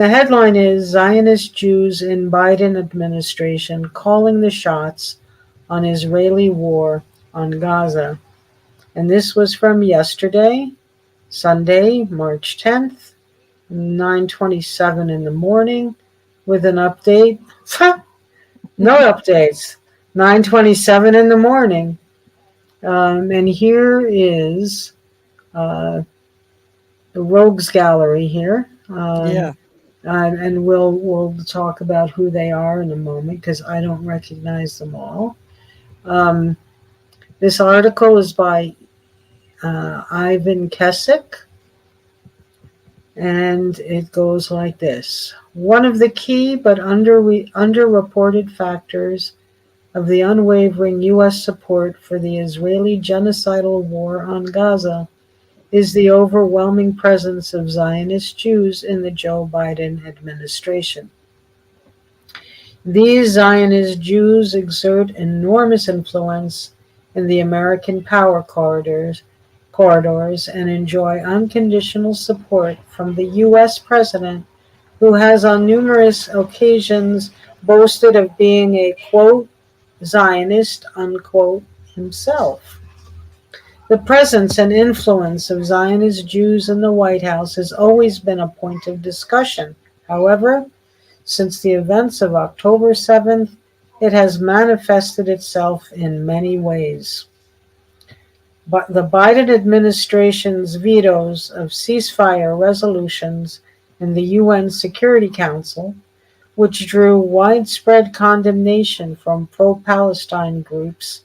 The headline is Zionist Jews in Biden administration calling the shots on Israeli war on Gaza. And this was from yesterday, Sunday, March 10th, 9:27 in the morning, with an update. No updates. 9:27 in the morning. And here is the Rogues Gallery here. Yeah. And we'll talk about who they are in a moment because I don't recognize them all. This article is by Ivan Keswick, and it goes like this. One of the key but underreported factors of the unwavering U.S. support for the Israeli genocidal war on Gaza is the overwhelming presence of Zionist Jews in the Joe Biden administration. These Zionist Jews exert enormous influence in the American power corridors and enjoy unconditional support from the U.S. president, who has on numerous occasions boasted of being a, quote, Zionist, unquote, himself. The presence and influence of Zionist Jews in the White House has always been a point of discussion. However, since the events of October 7th, it has manifested itself in many ways. But the Biden administration's vetoes of ceasefire resolutions in the UN Security Council, which drew widespread condemnation from pro-Palestine groups,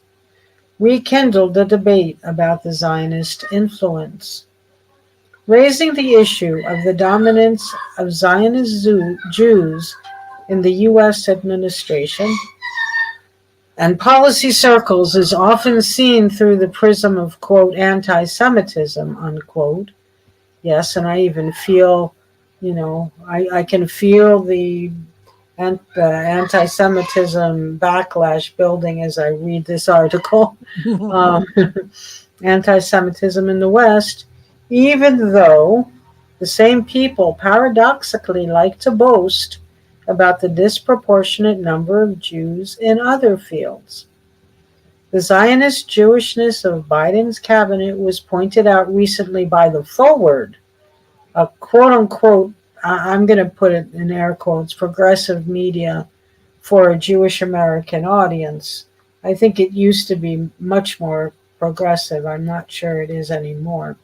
rekindled the debate about the Zionist influence. Raising the issue of the dominance of Zionist Jews in the U.S. administration and policy circles is often seen through the prism of, quote, anti-Semitism, unquote. Yes, and I even feel, I can feel the anti-Semitism backlash building as I read this article. Anti-Semitism in the West, even though the same people paradoxically like to boast about the disproportionate number of Jews in other fields. The Zionist Jewishness of Biden's cabinet was pointed out recently by The Forward, a quote-unquote, I'm going to put it in air quotes, progressive media for a Jewish American audience. I think it used to be much more progressive. I'm not sure it is anymore.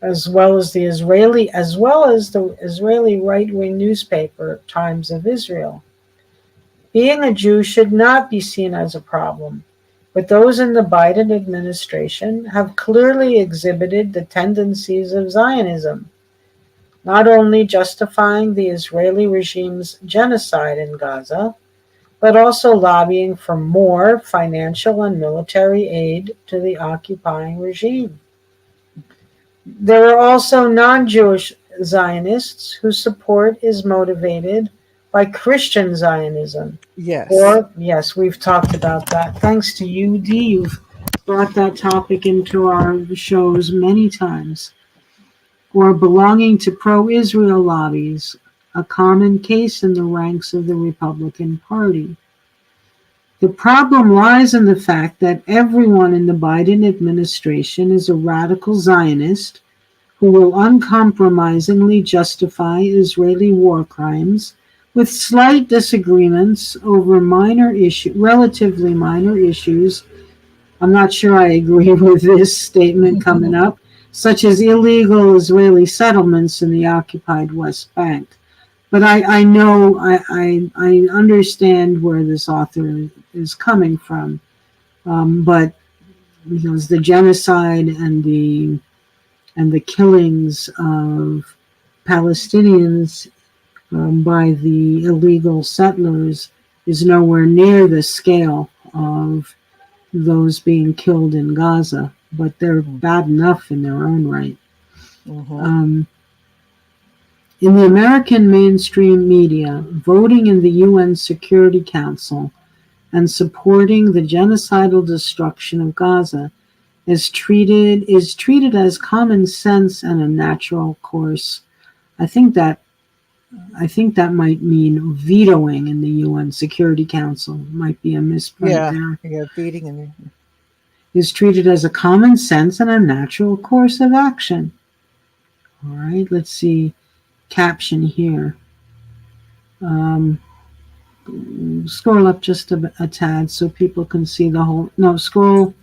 As well as the Israeli right-wing newspaper Times of Israel. Being a Jew should not be seen as a problem, but those in the Biden administration have clearly exhibited the tendencies of Zionism, not only justifying the Israeli regime's genocide in Gaza, but also lobbying for more financial and military aid to the occupying regime. There are also non-Jewish Zionists whose support is motivated by Christian Zionism. Yes. Or, yes, we've talked about that. Thanks to you, Dee, you've brought that topic into our shows many times. Or belonging to pro-Israel lobbies, a common case in the ranks of the Republican Party. The problem lies in the fact that everyone in the Biden administration is a radical Zionist who will uncompromisingly justify Israeli war crimes with slight disagreements over relatively minor issues. I'm not sure I agree with this statement coming up, such as illegal Israeli settlements in the occupied West Bank. But I know, I understand where this author is coming from. But because the genocide and the killings of Palestinians by the illegal settlers is nowhere near the scale of those being killed in Gaza, but they're bad enough in their own right. In the American mainstream media, voting in the UN Security Council and supporting the genocidal destruction of Gaza is treated as common sense and a natural course. I think that I think that might mean vetoing in the UN Security Council. Might be a misprint Yeah, there. yeah, beating and Is treated as a common sense and a natural course of action. All right, let's see. Caption here. Um, Scroll up just a tad so people can see the whole. No, oh, the scroll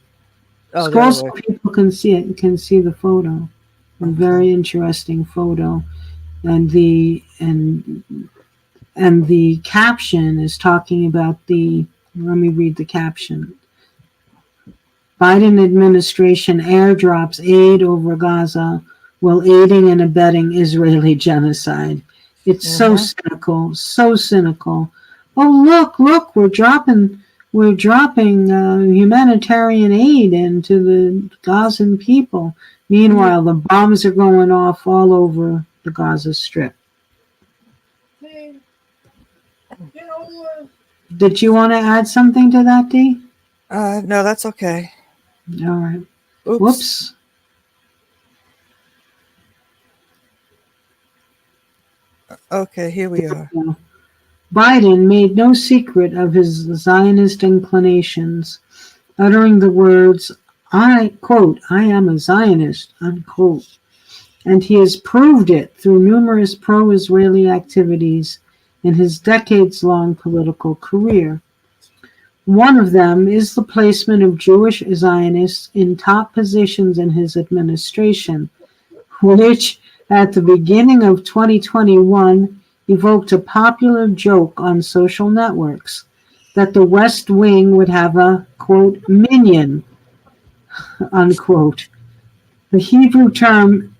other so way. people can see it and can see the photo. A Okay. very interesting photo, and the caption is talking about the. Let me read the caption. Biden administration airdrops aid over Gaza while aiding and abetting Israeli genocide. It's so Mm-hmm. cynical, so cynical. Oh look, we're dropping humanitarian aid into the Gazan people. Meanwhile, the bombs are going off all over the Gaza Strip. Did you want to add something to that, Dee? No, that's okay. All right. Oops. Whoops. Okay, here we are. Biden made no secret of his Zionist inclinations, uttering the words, I quote, I am a Zionist, unquote, and he has proved it through numerous pro-Israeli activities in his decades-long political career. One of them is the placement of Jewish Zionists in top positions in his administration, which at the beginning of 2021 evoked a popular joke on social networks that the West Wing would have a, quote, minion, unquote. The Hebrew term,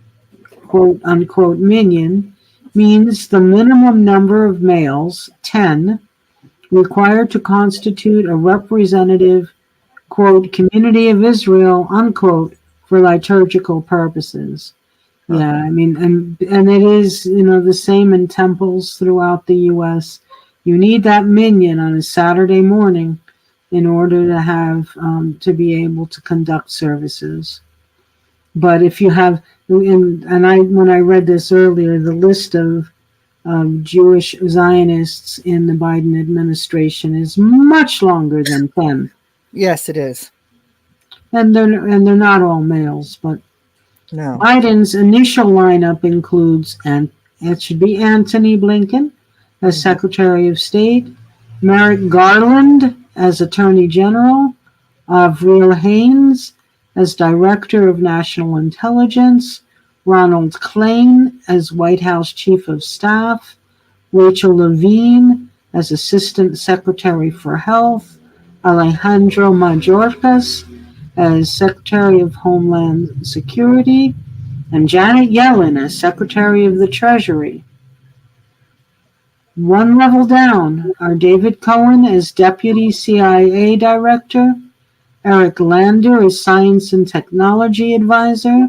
quote, unquote, minion means the minimum number of males, 10, required to constitute a representative, quote, community of Israel, unquote, for liturgical purposes. Yeah, Uh-huh. I mean, and it is, the same in temples throughout the U.S. You need that minion on a Saturday morning in order to have to be able to conduct services. But if you have, and I when I read this earlier, the list of Jewish Zionists in the Biden administration is much longer than 10, Yes, it is. and they're not all males, but No. Biden's initial lineup includes, and it should be Antony Blinken as Mm-hmm. Secretary of State, Merrick Garland as Attorney General, Avril Haines as Director of National Intelligence, Ronald Klain as White House Chief of Staff, Rachel Levine as Assistant Secretary for Health, Alejandro Mayorkas as Secretary of Homeland Security, and Janet Yellen as Secretary of the Treasury. One level down are David Cohen as Deputy CIA Director, Eric Lander as Science and Technology Advisor,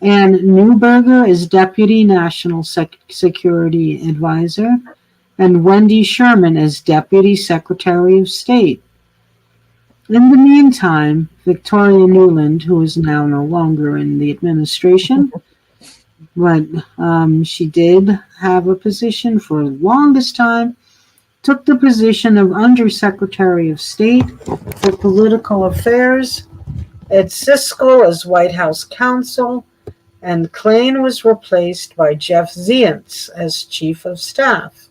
Ann Neuberger as Deputy National Security Advisor, and Wendy Sherman as Deputy Secretary of State. In the meantime, Victoria Nuland, who is now no longer in the administration, but she did have a position for the longest time, took the position of Undersecretary of State for Political Affairs, Ed Siskel as White House counsel, and Klain was replaced by Jeff Zients as Chief of Staff.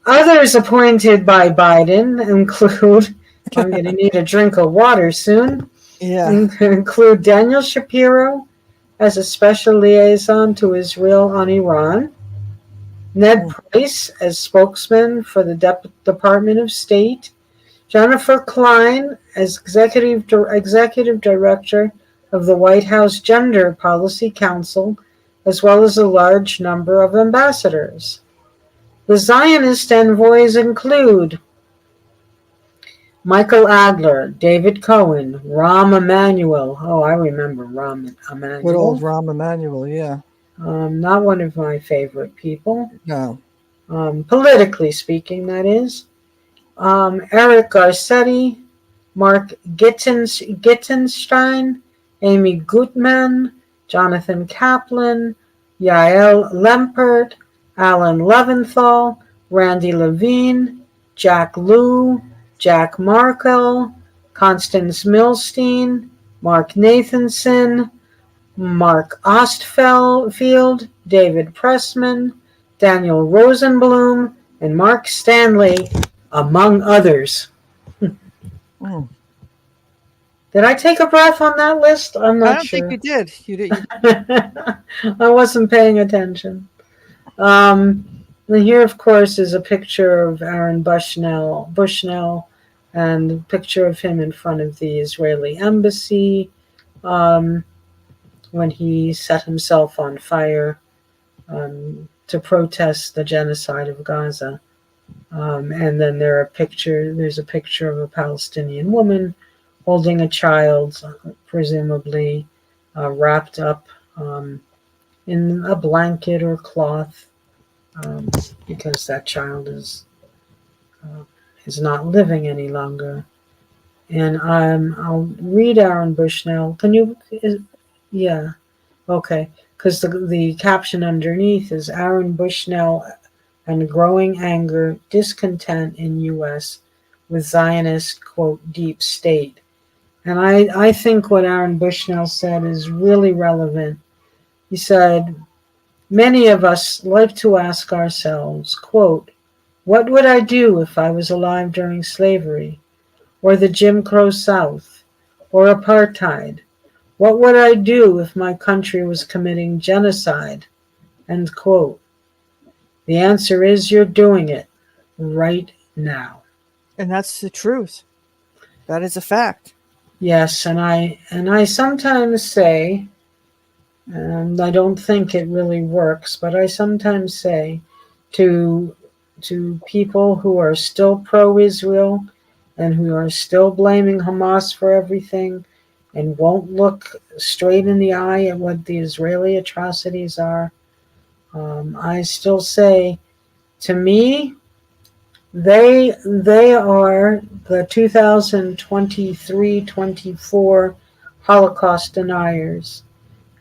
Others appointed by Biden include, I'm going to need a drink of water soon, Yeah. include Daniel Shapiro as a special liaison to Israel on Iran, Ned Mm. Price as spokesman for the Department of State, Jennifer Klein as executive director of the White House Gender Policy Council, as well as a large number of ambassadors. The Zionist envoys include Michael Adler, David Cohen, Rahm Emanuel. Oh, I remember Rahm Good old Emanuel. Rahm Emanuel, yeah. Not one of my favorite people, No. politically speaking, that is. Eric Garcetti, Mark Gittenstein, Amy Gutmann, Jonathan Kaplan, Yael Lempert, Alan Leventhal, Randy Levine, Jack Lew, Jack Markell, Constance Milstein, Mark Nathanson, Mark Ostfeld, David Pressman, Daniel Rosenblum, and Mark Stanley, among others. Mm. Did I take a breath on that list? I'm I not don't think you sure. did. You did. I wasn't paying attention. And here, of course, is a picture of Aaron Bushnell, and a picture of him in front of the Israeli embassy um, when he set himself on fire to protest the genocide of Gaza. And then there's a picture of a Palestinian woman holding a child, presumably wrapped up in a blanket or cloth, um, because that child uh, is not living any longer. And I'll read Aaron Bushnell. Can you? Yeah, okay. Because the caption underneath is Aaron Bushnell and growing anger, discontent in U.S. with Zionist, quote, deep state. And I think what Aaron Bushnell said is really relevant. He said, many of us like to ask ourselves, quote, what would I do if I was alive during slavery, or the Jim Crow South, or apartheid? What would I do if my country was committing genocide? End quote. The answer is you're doing it right now. And that's the truth. That is a fact. Yes, and I sometimes say, and I don't think it really works, but I sometimes say to people who are still pro-Israel and who are still blaming Hamas for everything and won't look straight in the eye at what the Israeli atrocities are, I still say, to me, they are the 2023-24 Holocaust deniers.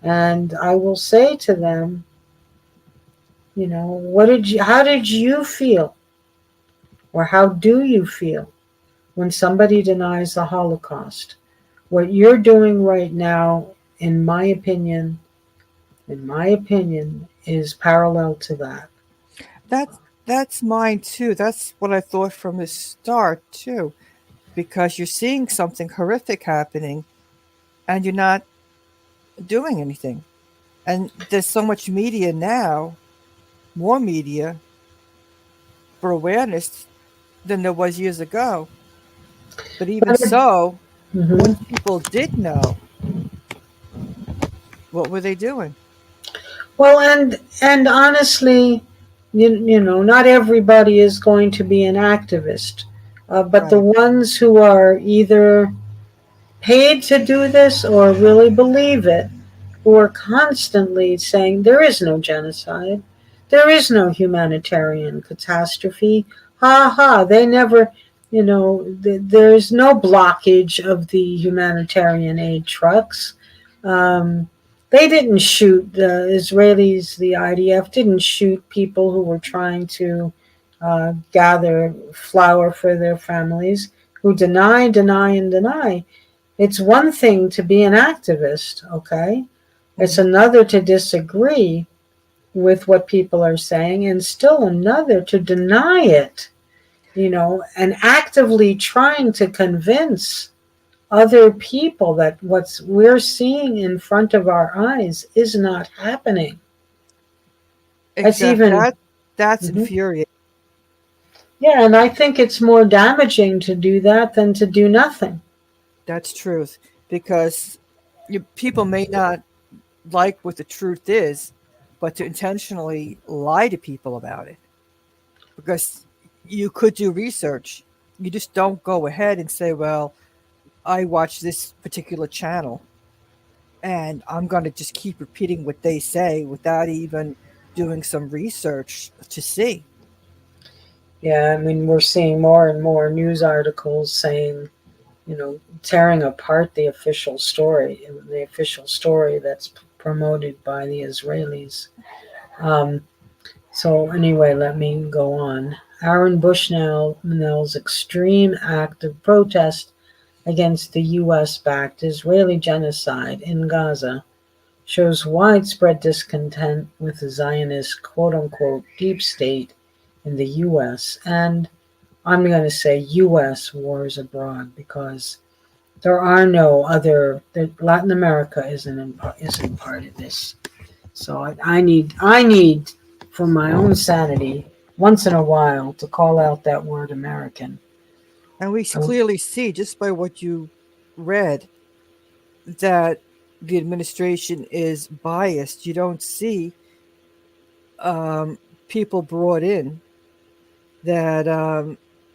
And I will say to them, how did you feel, or how do you feel when somebody denies the Holocaust? What you're doing right now, in my opinion, is parallel to that. That's mine too. That's what I thought from the start too. Because you're seeing something horrific happening and you're not doing anything. And there's so much media now, more media for awareness than there was years ago. But even But so, once mhm. people did know, what were they doing? Well, and honestly, not everybody is going to be an activist, but the Right. ones who are either paid to do this or really believe it, who are constantly saying there is no genocide, there is no humanitarian catastrophe. Ha ha, they never, there's no blockage of the humanitarian aid trucks. Um, they didn't shoot, the Israelis, the IDF didn't shoot people who were trying to gather flour for their families, who deny, deny, and deny. It's one thing to be an activist, okay? It's Mhm. another to disagree with what people are saying, and still another to deny it, and actively trying to convince other people that what we're seeing in front of our eyes is not happening. That's Exact. even, That's mhm. infuriating. Yeah, and I think it's more damaging to do that than to do nothing. That's truth. Because people may not like what the truth is, but to intentionally lie to people about it. Because you could do research. You just don't go ahead and say, well, I watch this particular channel and I'm going to just keep repeating what they say without even doing some research to see. Yeah, I mean, we're seeing more and more news articles saying, tearing apart the official story that's promoted by the Israelis. Um, So anyway, let me go on. Aaron Bushnell's extreme act of protest against the U.S.-backed Israeli genocide in Gaza shows widespread discontent with the Zionist quote-unquote deep state in the U.S. and I'm going to say U.S. wars abroad because there are no other. Latin America isn't part of this. So I need for my own sanity once in a while to call out that word American. And we I, clearly see just by what you read that the administration is biased. You don't see um, people brought in that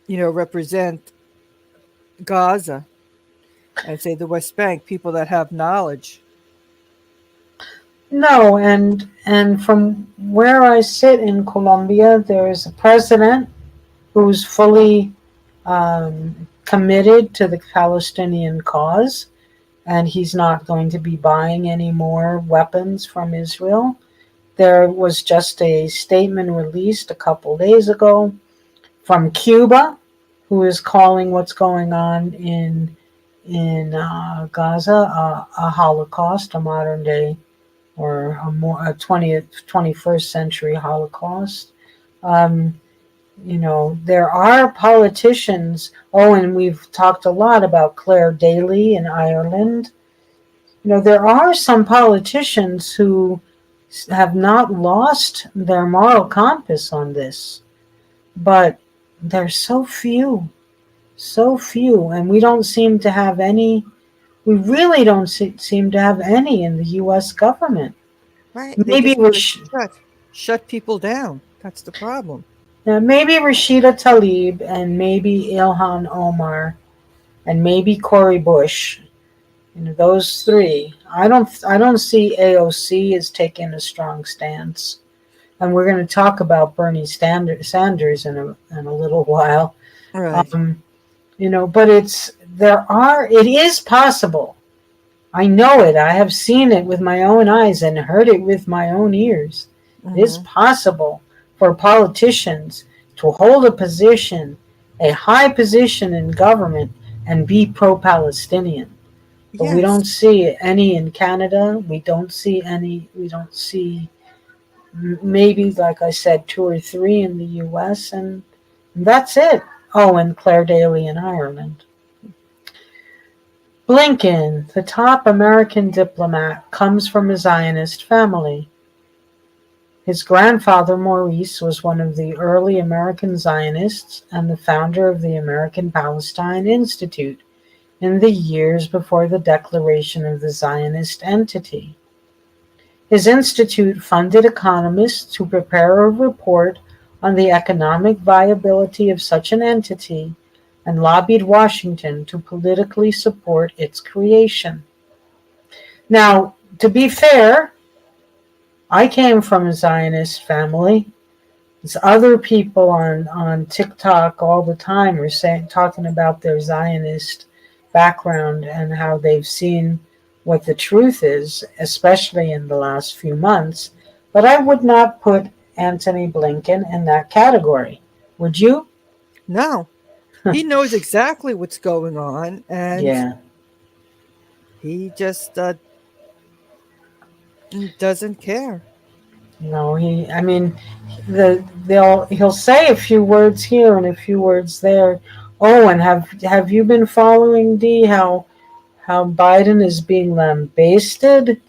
represent Gaza and say the West Bank, people that have knowledge. no, and from where I sit in Colombia, there is a president who's fully committed to the Palestinian cause, and he's not going to be buying any more weapons from Israel. There was just a statement released a couple days ago from Cuba, who is calling what's going on in Gaza a Holocaust, a modern day or a 20th 21st century Holocaust. Um, there are politicians. Oh, and we've talked a lot about Claire Daly in Ireland. There are some politicians who have not lost their moral compass on this, but there's so few, and we don't seem to have any. We really don't seem to have any in the U.S. government. Right. They Maybe just want to Rash- shut people down. That's the problem. maybe Rashida Tlaib and maybe Ilhan Omar and maybe Cori Bush. Those three. I don't see AOC as taking a strong stance. And we're going to talk about Bernie Sanders in a little while. Right. Um, but it is possible. I know it. I have seen it with my own eyes and heard it with my own ears. It is Hmm. possible for politicians to hold a high position in government, and be pro-Palestinian. But we Yes. don't see any in Canada. We don't see any. We don't see maybe, like I said, two or three in the U.S. and that's it. Oh, and Claire Daly in Ireland. Blinken, the top American diplomat, comes from a Zionist family. His grandfather, Maurice, was one of the early American Zionists and the founder of the American Palestine Institute in the years before the declaration of the Zionist entity. His institute funded economists to prepare a report on the economic viability of such an entity and lobbied Washington to politically support its creation. Now, to be fair, I came from a Zionist family. There's other people on TikTok all the time are talking about their Zionist background and how they've seen what the truth is, especially in the last few months. But I would not put Antony Blinken in that category. Would you? No. He knows exactly what's going on, and Yeah. he just doesn't care. No, I mean, he'll say a few words here and a few words there. Oh, and have you been following D how Biden is being lambasted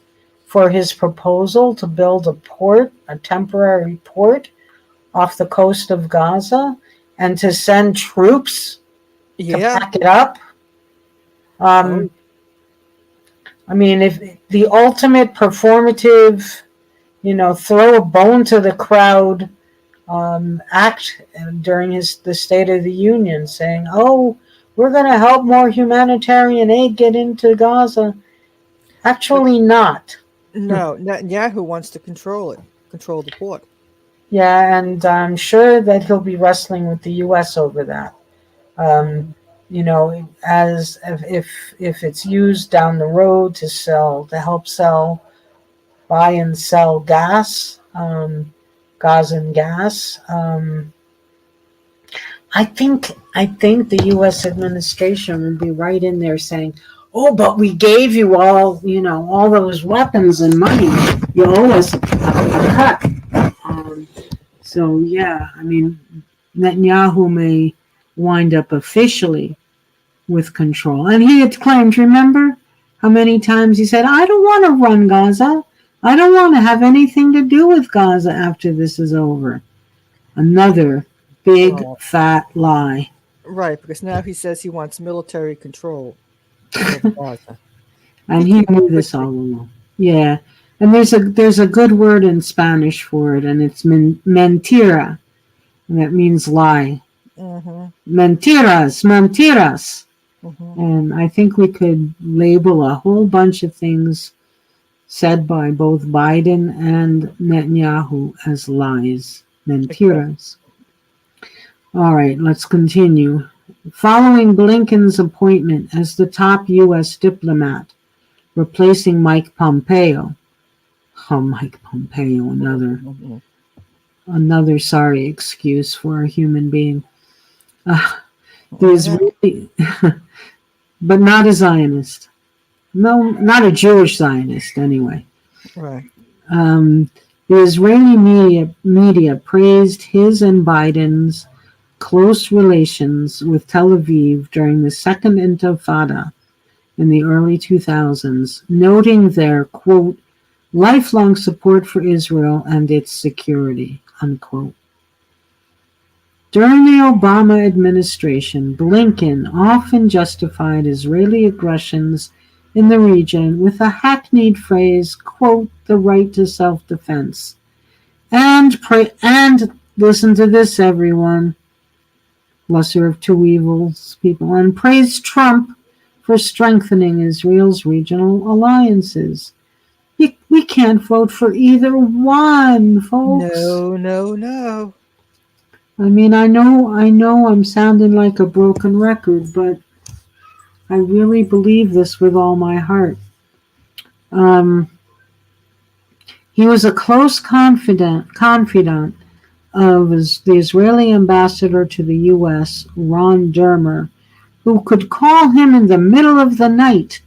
for his proposal to build a temporary port off the coast of Gaza and to send troops to Yeah. back it up? Oh, Um, I mean, if the ultimate performative, throw a bone to the crowd act during the State of the Union, saying, "Oh, we're going to help more humanitarian aid get into Gaza." but Actually, not. no, Netanyahu wants to control it, control the port. Yeah, and I'm sure that he'll be wrestling with the U.S. over that. Um, as if it's used down the road to help buy and sell gas. Gaza and gas. I think the U.S. administration would be right in there saying, "Oh, but we gave you all those weapons and money. You owe us a cut." So yeah, I mean, Netanyahu may wind up officially with control, and he had claimed. Remember how many times he said, "I don't want to run Gaza. I don't want to have anything to do with Gaza after this is over." Another big Right. fat lie. Right, because now he says he wants military control over Gaza. He And he gave up knew this all quickly. along. Yeah. And there's a good word in Spanish for it, and it's mentira, and that means lie. Mm-hmm. Mentiras, mentiras. Mm-hmm. And I think we could label a whole bunch of things said by both Biden and Netanyahu as lies. Exactly. Mentiras. All right, let's continue. Following Blinken's appointment as the top U.S. diplomat, replacing Mike Pompeo. Oh, Mike Pompeo, Mm-hmm. another sorry excuse for a human being. Uh, I there's know. really, but not a Zionist. No, not a Jewish Zionist anyway. Right. Um, the Israeli media praised his and Biden's close relations with Tel Aviv during the Second Intifada in the early 2000s, noting their, quote, lifelong support for Israel and its security, unquote. During the Obama administration, Blinken often justified Israeli aggressions in the region with a hackneyed phrase, quote, the right to self-defense. And listen to this, everyone, lesser of two evils, people, and praised Trump for strengthening Israel's regional alliances. We can't vote for either one, folks. No, no, no. I mean, I know I'm sounding like a broken record, but I really believe this with all my heart. Um, he was a close confidant of the Israeli ambassador to the U.S., Ron Dermer, who could call him in the middle of the night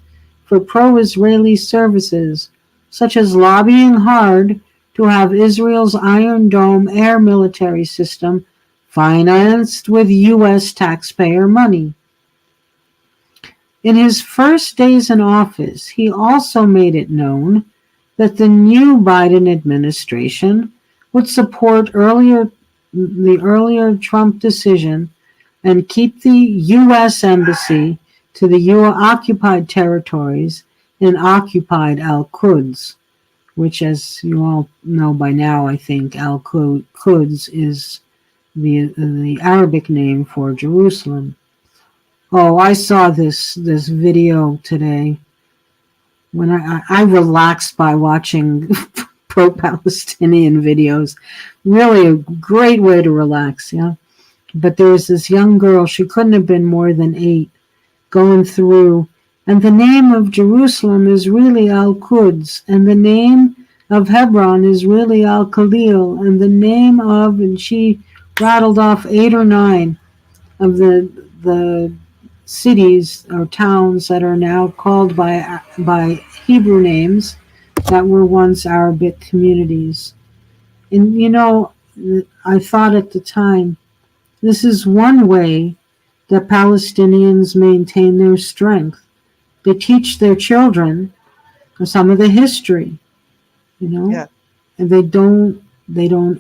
for pro-Israeli services, such as lobbying hard to have Israel's Iron Dome air military system financed with U.S. taxpayer money. In his first days in office, he also made it known that the new Biden administration would support the earlier Trump decision and keep the U.S. Embassy to the occupied territories in occupied Al-Quds, which, as you all know by now, I think Al-Quds is the Arabic name for Jerusalem. Oh, I saw this video today when I relaxed by watching pro-Palestinian videos. Really a great way to relax, yeah. But there was this young girl, she couldn't have been more than 8, going through, and the name of Jerusalem is really Al-Quds, and the name of Hebron is really Al-Khalil, and the name of, and she rattled off 8 or 9 of the cities or towns that are now called by Hebrew names that were once Arabic communities. And I thought at the time, this is one way that Palestinians maintain their strength. They teach their children some of the history, you know, Yeah. and they don't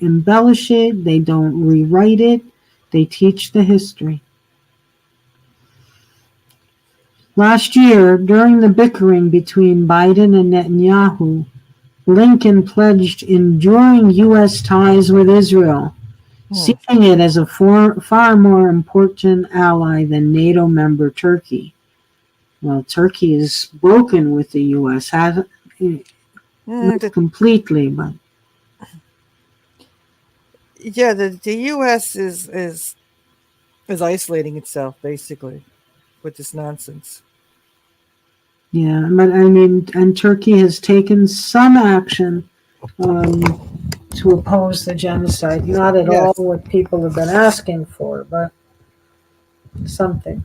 embellish it, they don't rewrite it, they teach the history. Last year, during the bickering between Biden and Netanyahu, Blinken pledged enduring U.S. ties with Israel, Hmm. seeing it as a far more important ally than NATO member Turkey. Well, Turkey is broken with the U.S., hasn't Mm, not completely, but yeah, the U.S. is isolating itself basically with this nonsense. yeah. But I mean, and Turkey has taken some action. Um, to oppose the genocide. Not at all Yes. what people have been asking for, but something.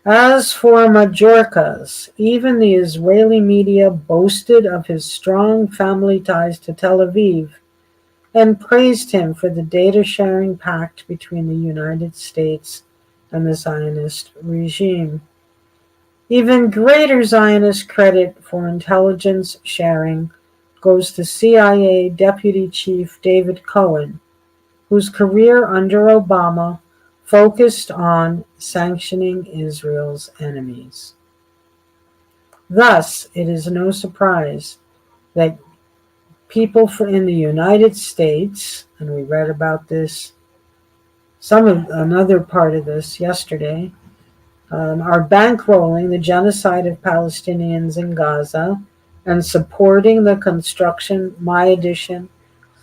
As for Majorcas, even the Israeli media boasted of his strong family ties to Tel Aviv and praised him for the data sharing pact between the United States and the Zionist regime. Even greater Zionist credit for intelligence sharing goes to CIA Deputy Chief David Cohen, whose career under Obama focused on sanctioning Israel's enemies. Thus, it is no surprise that people in the United States, and we read about this, some of another part of this yesterday, are bankrolling the genocide of Palestinians in Gaza and supporting the construction, my edition,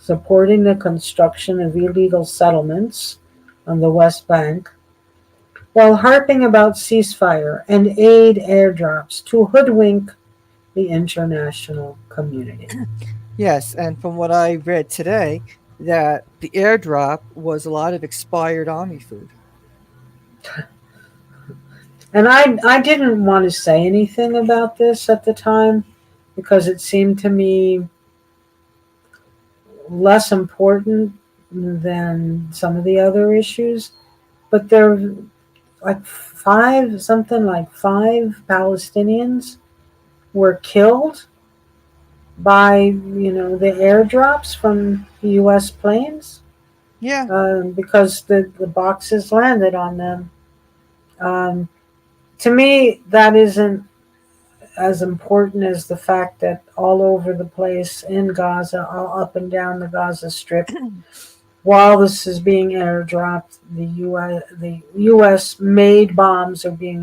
supporting the construction of illegal settlements on the West Bank, while harping about ceasefire and aid airdrops to hoodwink the international community. Yes, and from what I read today, that the airdrop was a lot of expired army food. And I didn't want to say anything about this at the time because it seemed to me less important than some of the other issues. But there like something like five Palestinians were killed by, the airdrops from the U.S. planes Yeah, because the boxes landed on them. Um, to me, that isn't as important as the fact that all over the place in Gaza, all up and down the Gaza Strip, while this is being airdropped, the U.S. made bombs are being